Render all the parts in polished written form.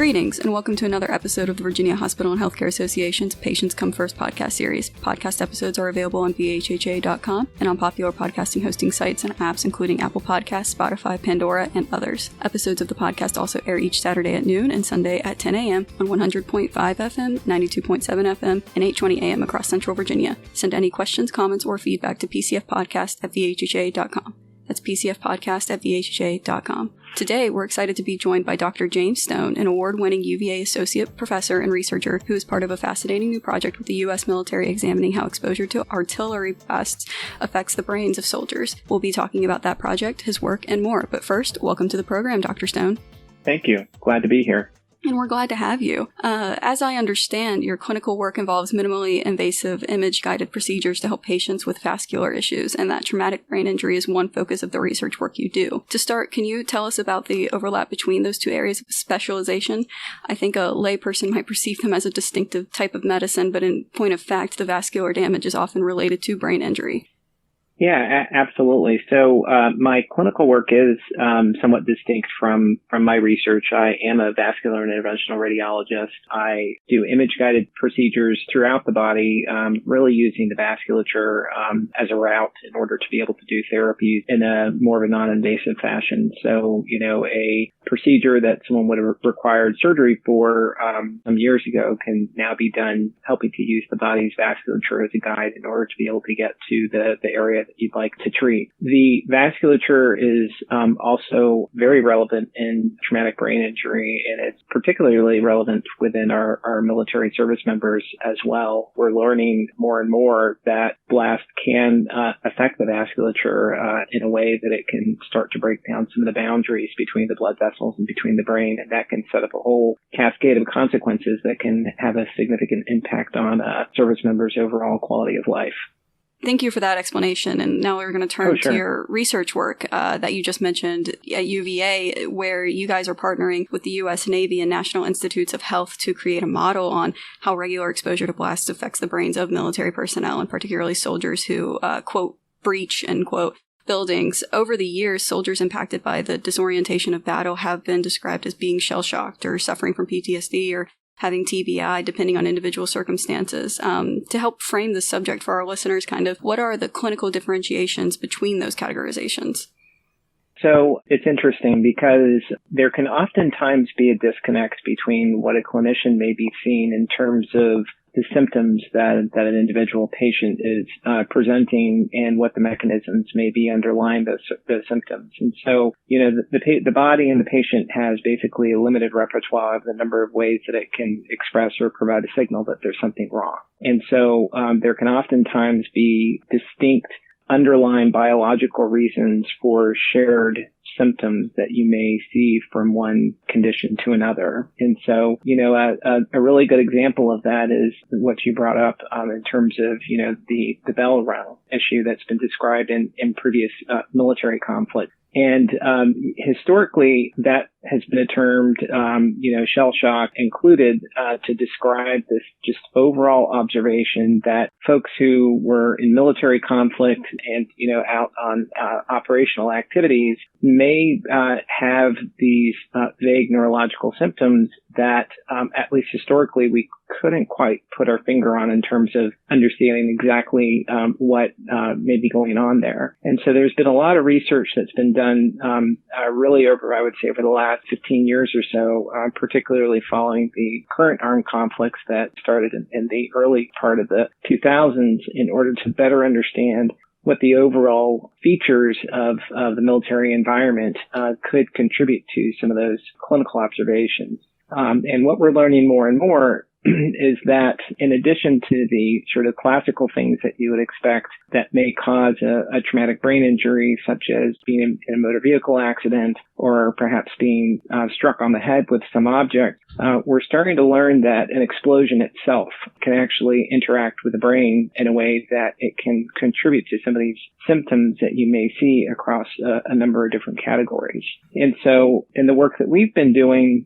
Greetings, and welcome to another episode of the Virginia Hospital and Healthcare Association's Patients Come First podcast series. Podcast episodes are available on VHHA.com and on popular podcasting hosting sites and apps including Apple Podcasts, Spotify, Pandora, and others. Episodes of the podcast also air each Saturday at noon and Sunday at 10 a.m. on 100.5 FM, 92.7 FM, and 820 a.m. across Central Virginia. Send any questions, comments, or feedback to pcfpodcast@vhha.com. That's pcfpodcast@vhha.com. Today, we're excited to be joined by Dr. James Stone, an award-winning UVA associate professor and researcher who is part of a fascinating new project with the U.S. military examining how exposure to artillery blasts affects the brains of soldiers. We'll be talking about that project, his work, and more. But first, welcome to the program, Dr. Stone. Thank you. Glad to be here. And we're glad to have you. As I understand, your clinical work involves minimally invasive image-guided procedures to help patients with vascular issues, and that traumatic brain injury is one focus of the research work you do. To start, can you tell us about the overlap between those two areas of specialization? I think a layperson might perceive them as a distinctive type of medicine, but in point of fact, the vascular damage is often related to brain injury. Yeah, absolutely. So my clinical work is somewhat distinct from my research. I am a vascular and interventional radiologist. I do image-guided procedures throughout the body, really using the vasculature as a route in order to be able to do therapies in a more of a non-invasive fashion. So, a procedure that someone would have required surgery for some years ago can now be done helping to use the body's vasculature as a guide in order to be able to get to the area that you'd like to treat. The vasculature is also very relevant in traumatic brain injury, and it's particularly relevant within our military service members as well. We're learning more and more that blast can affect the vasculature in a way that it can start to break down some of the boundaries between the blood vessels and between the brain, and that can set up a whole cascade of consequences that can have a significant impact on service members' overall quality of life. Thank you for that explanation. And now we're going to turn to your research work that you just mentioned at UVA, where you guys are partnering with the U.S. Navy and National Institutes of Health to create a model on how regular exposure to blasts affects the brains of military personnel, and particularly soldiers who, quote, breach, end quote, buildings. Over the years, soldiers impacted by the disorientation of battle have been described as being shell-shocked or suffering from PTSD or having TBI, depending on individual circumstances. To help frame the subject for our listeners, what are the clinical differentiations between those categorizations? So it's interesting because there can oftentimes be a disconnect between what a clinician may be seeing in terms of the symptoms that an individual patient is presenting and what the mechanisms may be underlying those symptoms. And so, the body and the patient has basically a limited repertoire of the number of ways that it can express or provide a signal that there's something wrong. And so there can oftentimes be distinct underlying biological reasons for shared symptoms that you may see from one condition to another. And so, a really good example of that is what you brought up in terms of, the bell rung issue that's been described in previous military conflict. And historically, that has been termed, shell shock included to describe this just overall observation that folks who were in military conflict and, out on operational activities may have these vague neurological symptoms that, at least historically, we couldn't quite put our finger on in terms of understanding exactly what may be going on there. And so there's been a lot of research that's been done really over the last 15 years or so, particularly following the current armed conflicts that started in the early part of the 2000s, in order to better understand what the overall features of the military environment could contribute to some of those clinical observations. And what we're learning more and more is that in addition to the sort of classical things that you would expect that may cause a traumatic brain injury, such as being in a motor vehicle accident or perhaps being struck on the head with some object, we're starting to learn that an explosion itself can actually interact with the brain in a way that it can contribute to some of these symptoms that you may see across a number of different categories. And so in the work that we've been doing,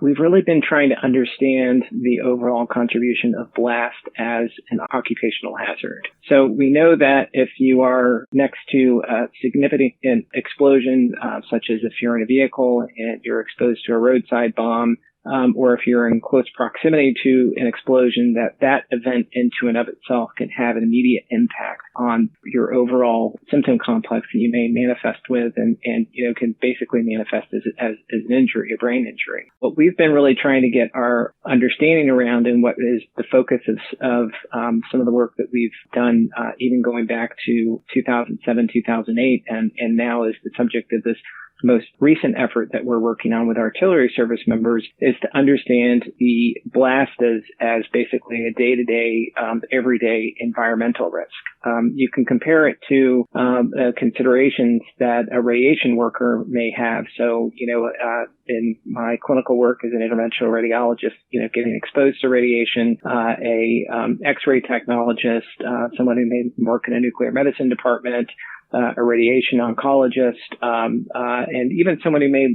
we've really been trying to understand the overall contribution of blast as an occupational hazard. So we know that if you are next to a significant explosion, such as if you're in a vehicle and you're exposed to a roadside bomb, or if you're in close proximity to an explosion, that event into and of itself can have an immediate impact on your overall symptom complex that you may manifest with, and can basically manifest as an injury, a brain injury. What we've been really trying to get our understanding around, and what is the focus of some of the work that we've done, even going back to 2007, 2008, and now is the subject of this most recent effort that we're working on with artillery service members, is to understand the blast as basically a day-to-day, everyday environmental risk. You can compare it to considerations that a radiation worker may have. So, in my clinical work as an interventional radiologist, getting exposed to radiation, a X-ray technologist, someone who may work in a nuclear medicine department, a radiation oncologist, and even someone who may,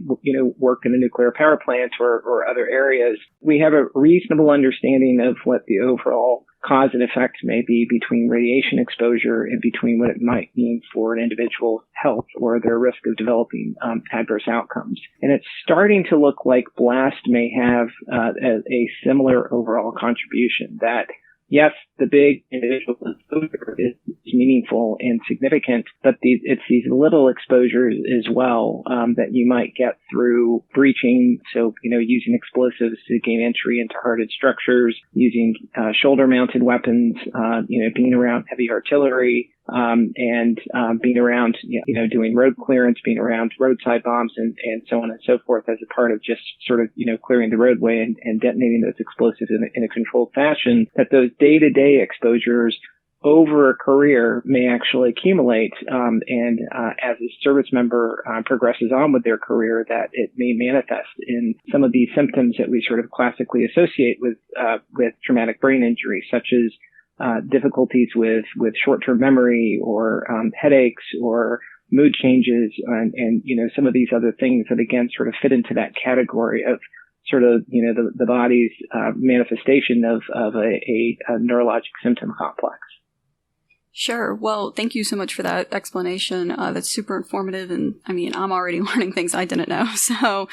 work in a nuclear power plant or other areas. We have a reasonable understanding of what the overall cause and effect may be between radiation exposure and between what it might mean for an individual's health or their risk of developing adverse outcomes. And it's starting to look like blast may have a similar overall contribution, that yes, the big individual exposure is meaningful and significant, but it's these little exposures as well that you might get through breaching. So, using explosives to gain entry into hardened structures, using shoulder-mounted weapons, being around heavy artillery, and being around, doing road clearance, being around roadside bombs, and so on and so forth, as a part of just sort of, clearing the roadway and detonating those explosives in a controlled fashion, that those day-to-day exposures over a career may actually accumulate, and as a service member progresses on with their career, that it may manifest in some of these symptoms that we sort of classically associate with traumatic brain injury, such as difficulties with short-term memory, or headaches, or mood changes, and some of these other things that again sort of fit into that category of sort of the body's manifestation of a neurologic symptom complex. Sure. Well, thank you so much for that explanation. That's super informative, and I'm already learning things I didn't know. So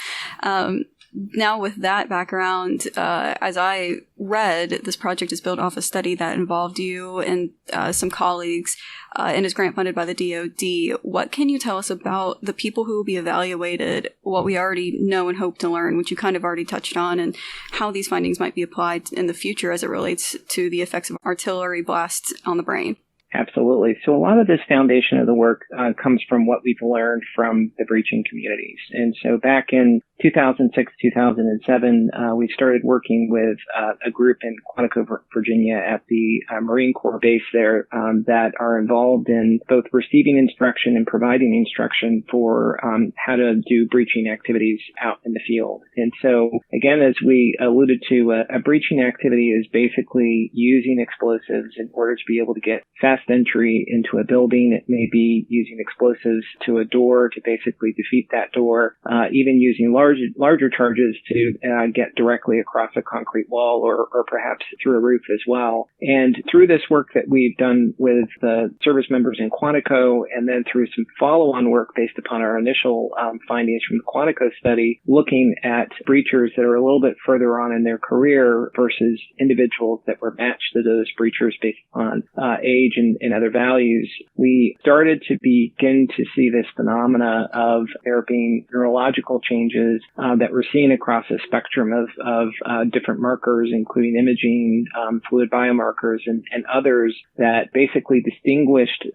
now with that background, as I read, this project is built off a study that involved you and some colleagues and is grant funded by the DoD. What can you tell us about the people who will be evaluated, what we already know and hope to learn, which you kind of already touched on, and how these findings might be applied in the future as it relates to the effects of artillery blasts on the brain? Absolutely. So a lot of this foundation of the work comes from what we've learned from the breaching communities. And so back in 2006, 2007, we started working with a group in Quantico, Virginia at the Marine Corps base there that are involved in both receiving instruction and providing instruction for how to do breaching activities out in the field. And so, again, as we alluded to, a breaching activity is basically using explosives in order to be able to get fast entry into a building. It may be using explosives to a door to basically defeat that door, even using larger charges to get directly across a concrete wall or perhaps through a roof as well. And through this work that we've done with the service members in Quantico, and then through some follow-on work based upon our initial findings from the Quantico study, looking at breachers that are a little bit further on in their career versus individuals that were matched to those breachers based on age and other values, we started to begin to see this phenomena of there being neurological changes that we're seeing across a spectrum of different markers, including imaging, fluid biomarkers, and others that basically distinguished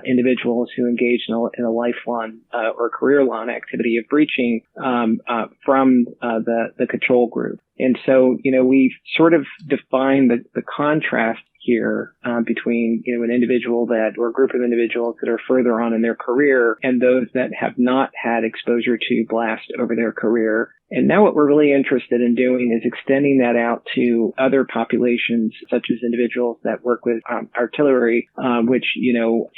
individuals who engaged in a lifelong or career-long activity of breaching from the control group. And so, we've sort of defined the contrast here between an individual or a group of individuals that are further on in their career and those that have not had exposure to blast over their career. And now what we're really interested in doing is extending that out to other populations, such as individuals that work with artillery, which,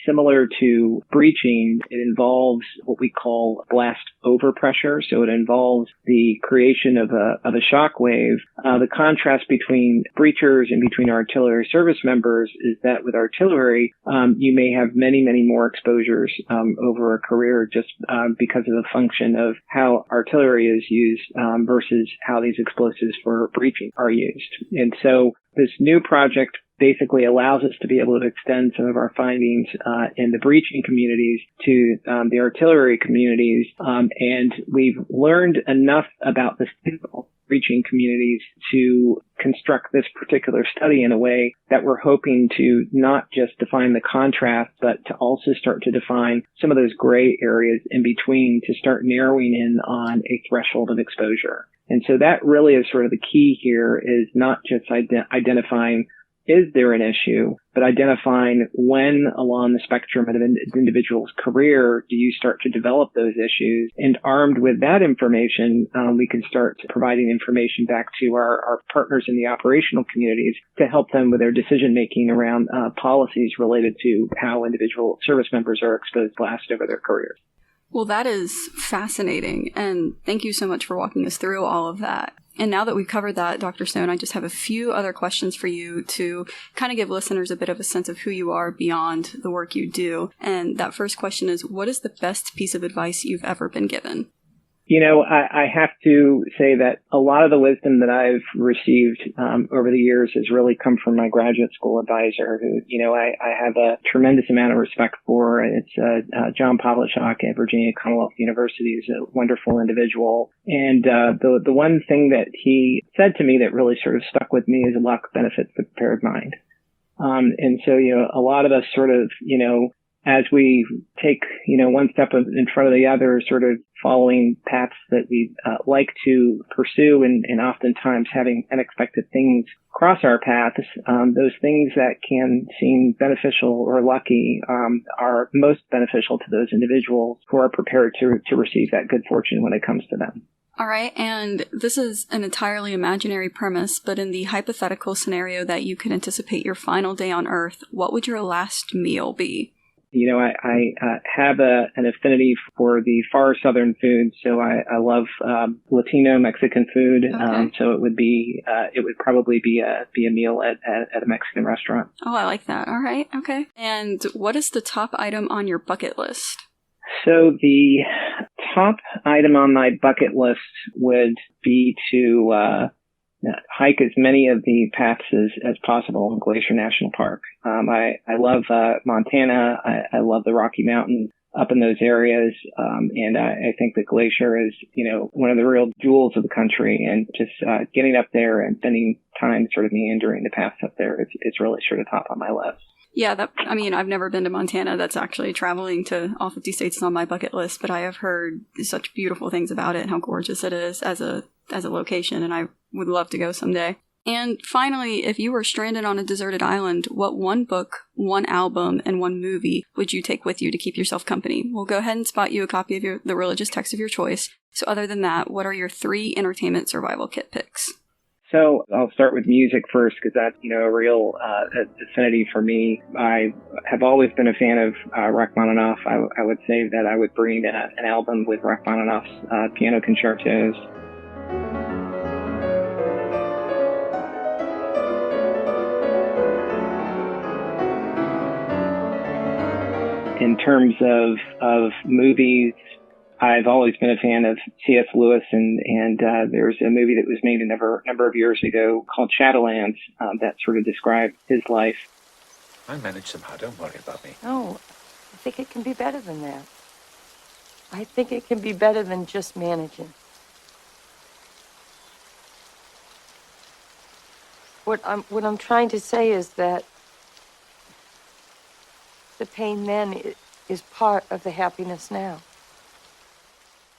similar to breaching, it involves what we call blast overpressure. So it involves the creation of a shock wave. The contrast between breachers and between artillery service members is that with artillery, you may have many, many more exposures over a career just because of the function of how artillery is used versus how these explosives for breaching are used. And so this new project basically allows us to be able to extend some of our findings in the breaching communities to the artillery communities. And we've learned enough about the breaching communities to construct this particular study in a way that we're hoping to not just define the contrast, but to also start to define some of those gray areas in between to start narrowing in on a threshold of exposure. And so that really is sort of the key here, is not just identifying is there an issue, but identifying when along the spectrum of an individual's career do you start to develop those issues. And armed with that information, we can start providing information back to our partners in the operational communities to help them with their decision making around policies related to how individual service members are exposed blast over their careers. Well, that is fascinating, and thank you so much for walking us through all of that. And now that we've covered that, Dr. Stone, I just have a few other questions for you to kind of give listeners a bit of a sense of who you are beyond the work you do. And that first question is, what is the best piece of advice you've ever been given? You know, I have to say that a lot of the wisdom that I've received over the years has really come from my graduate school advisor, who, you know, I have a tremendous amount of respect for. It's John Pavlichak at Virginia Commonwealth University. He's a wonderful individual. And the one thing that he said to me that really sort of stuck with me is luck benefits the prepared mind. And so, you know, a lot of us sort of, you know, as we take, you know, one step in front of the other, sort of following paths that we like to pursue, and oftentimes having unexpected things cross our paths, those things that can seem beneficial or lucky are most beneficial to those individuals who are prepared to receive that good fortune when it comes to them. All right, and this is an entirely imaginary premise, but in the hypothetical scenario that you can anticipate your final day on Earth, what would your last meal be? You know, I have an affinity for the far southern food, so I love Latino Mexican food. Okay. So it would probably be a meal at a Mexican restaurant. Oh, I like that. All right, okay. And what is the top item on your bucket list? So the top item on my bucket list would be to hike as many of the paths as possible in Glacier National Park. I love Montana. I love the Rocky Mountains up in those areas. And I think the Glacier is, you know, one of the real jewels of the country. And just getting up there and spending time sort of meandering the paths up there, it's really sort of top on my list. Yeah, I've never been to Montana. That's actually traveling to all 50 states is on my bucket list, but I have heard such beautiful things about it and how gorgeous it is as a location, and I would love to go someday. And finally, if you were stranded on a deserted island, what one book, one album, and one movie would you take with you to keep yourself company? We'll go ahead and spot you a copy of the religious text of your choice. So other than that, what are your 3 entertainment survival kit picks? So I'll start with music first, because that's, you know, a real affinity for me. I have always been a fan of Rachmaninoff. I would say that I would bring an album with Rachmaninoff's piano concertos. In terms of movies, I've always been a fan of C.S. Lewis, and there's a movie that was made a number of years ago called Shadowlands that sort of described his life. I'll manage somehow. Don't worry about me. No, I think it can be better than that. I think it can be better than just managing. What I'm trying to say is that the pain then is part of the happiness now.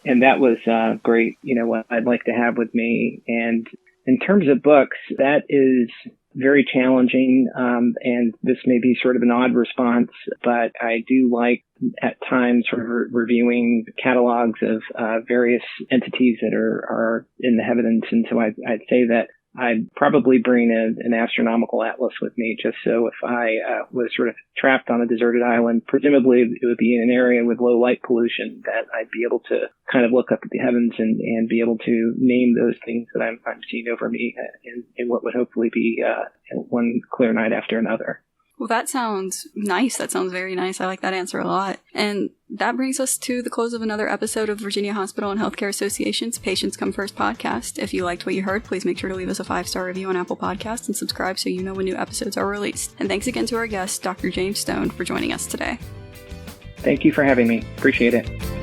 And that was great, you know, what I'd like to have with me. And in terms of books, that is very challenging. And this may be sort of an odd response, but I do like at times sort of reviewing catalogs of various entities that are in the heavens. And so I'd say that I'd probably bring an astronomical atlas with me, just so if I was sort of trapped on a deserted island, presumably it would be in an area with low light pollution, that I'd be able to kind of look up at the heavens and be able to name those things that I'm seeing over me in what would hopefully be one clear night after another. Well, that sounds nice. That sounds very nice. I like that answer a lot. And that brings us to the close of another episode of Virginia Hospital and Healthcare Association's Patients Come First podcast. If you liked what you heard, please make sure to leave us a 5-star review on Apple Podcasts and subscribe so you know when new episodes are released. And thanks again to our guest, Dr. James Stone, for joining us today. Thank you for having me. Appreciate it.